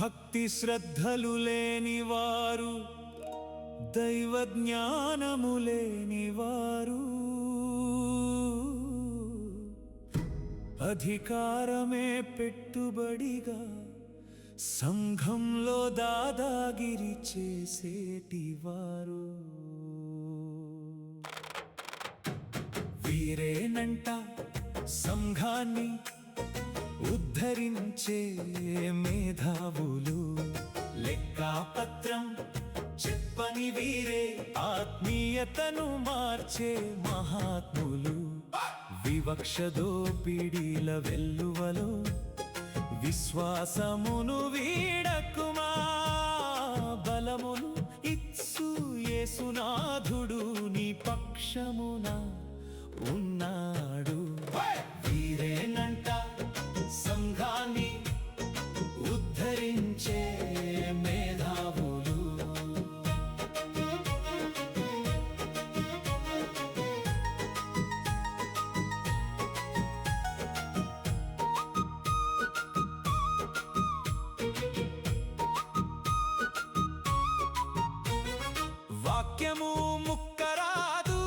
భక్తి శ్రద్ధలు లేనివారు, దైవ జ్ఞానము లేనివారు, అధికారమే పెట్టుబడిగా సంఘంలో దాదాగిరి చేసేటివారు వీరేనంట సంఘాన్ని ఉద్ధరించే మేధావులు. లెక్కాపత్రం చెప్పని వీరే ఆత్మీయతను మార్చే మహాత్ములు. వివక్ష దోపిడీల వెల్లువలో విశ్వాసమును వీడకుమా, బలమును ఇచ్చు యేసునాథుడు నీ పక్షమున ఉన్నాడు. వీరేనంట సంఘాన్ని ఉద్ధరించే మేధావులు. వాక్యము ముక్కరాదు,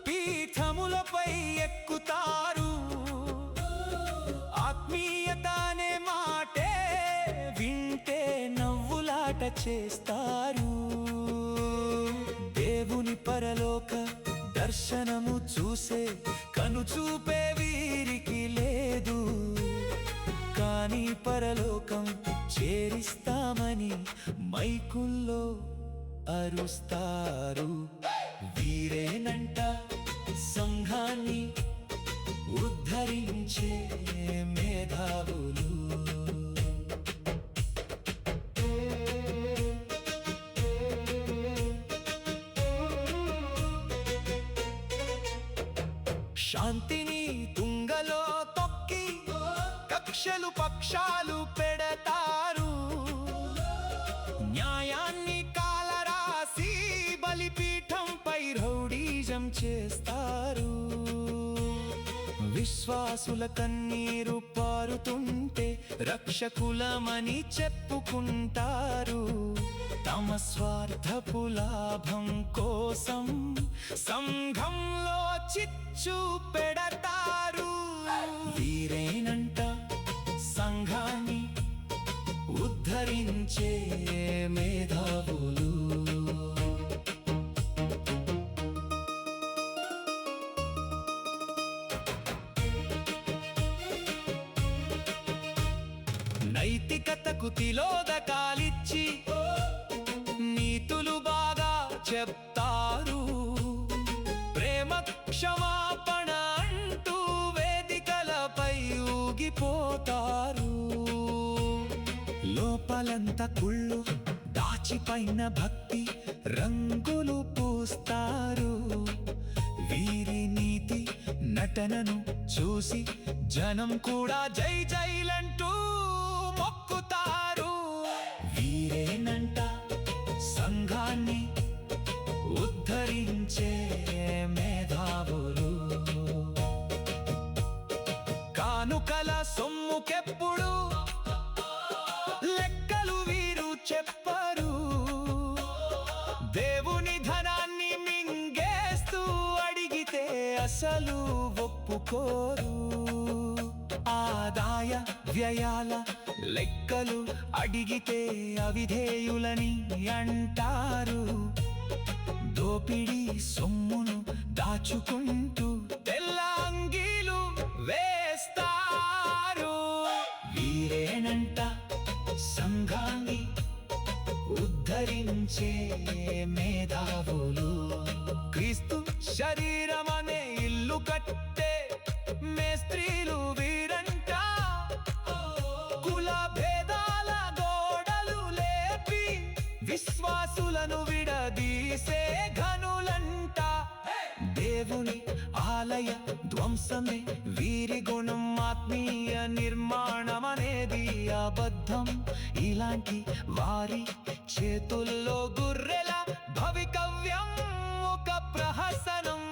పీఠములపై ఎక్కుతారు. ఆత్మీయత అనే మాటే వింటే నవ్వులాట చేస్తారు. దేవుని పరలోక దర్శనము చూసే కనుచూపే వీరికి లేదు, కానీ పరలోకం చేరిస్తామని మైకుల్లో అరుస్తారు. వీరేనంట సంఘాన్ని ఉద్ధరించే మేధావులు. శాంతిని తుంగలో తొక్కి కక్షలు పక్షాలు పెడతారు. న్యాయాన్ని కాలరాసి బలిపీఠంపై రౌడీజం చేస్తారు. విశ్వాసుల కన్నీరు పారుతుంటే రక్షకులమని చెప్పుకుంటారు. తమ స్వార్థపు లాభం కోసం సంఘంలో చిచ్చు పెడతారు. వీరేనంట సంఘాన్ని ఉద్ధరించే మేధావులు. నైతికతకు తిలోదకాలిచ్చి నీతులు బాగా చెప్తారు. ప్రేమ క్షమాపణ అంటూ వేదికలపై ఊగిపోతారు. లోపలంత కుళ్ళు దాచిపైన భక్తి రంగులు పూస్తారు. వీరి నీతి నటనను చూసి జనం కూడా జై జైలంటూ మొక్కుతారు. వీరేనంట సంఘాన్ని ఉద్ధరించే మేధావులు. కానుకల సొమ్ముకెప్పుడు లెక్కలు వీరు చెప్పరు. దేవుని ధనాన్ని మింగేస్తూ అడిగితే అసలు ఒప్పుకోరు. ఆదాయ వ్యయాల లెక్కలు అడిగితే అవిధేయులని అంటారు. దోపిడీ సొమ్మును దాచుకుంటూ తెల్ల అంగీలు వేస్తారు. వీరేనంట సంఘాన్ని ఉద్ధరించే మేధావులు. క్రీస్తు శరీరమనే ఇల్లు కట్టే మేస్త్రీలు వీరంట. కుల భేదాల గోడలు లేపి విశ్వాసులను విడదీసే ఘనులంట. దేవుని ఆలయ ధ్వంసమే వీరి గుణం. ఆత్మీయ నిర్మాణం అనేది అబద్ధం. ఇలాంటి వారి చేతుల్లో గుర్రెల భవితవ్యం ఒక ప్రహసనం.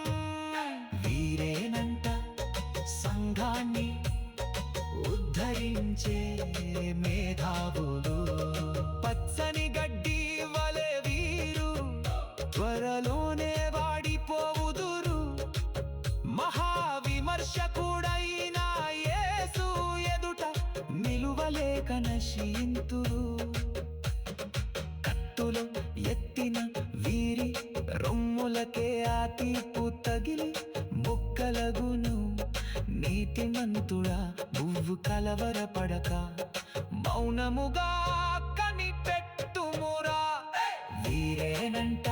వీరేనంట సంఘాన్ని ఉద్ధరి ఉద్ధరించే మేధావులు. పచ్చని గడ్డి వలె వీరు త్వరలోనే వాడిపోవుదురు. మహావిమర్శకుడైన యేసు ఎదుట నిలువలేక నశింతురు. కత్తులు ఎత్తిన వీరి రొమ్ములకే ఆ తీర్పు తగిలి బొక్కలగును. నీతిమంతుడా నువ్వు కలవరపడక మౌనముగా కనిపెట్టుమురా. వీరేనంట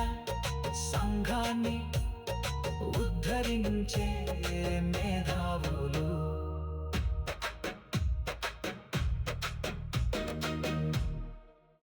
సంఘాన్ని ఉద్ధరించే మేధావులు.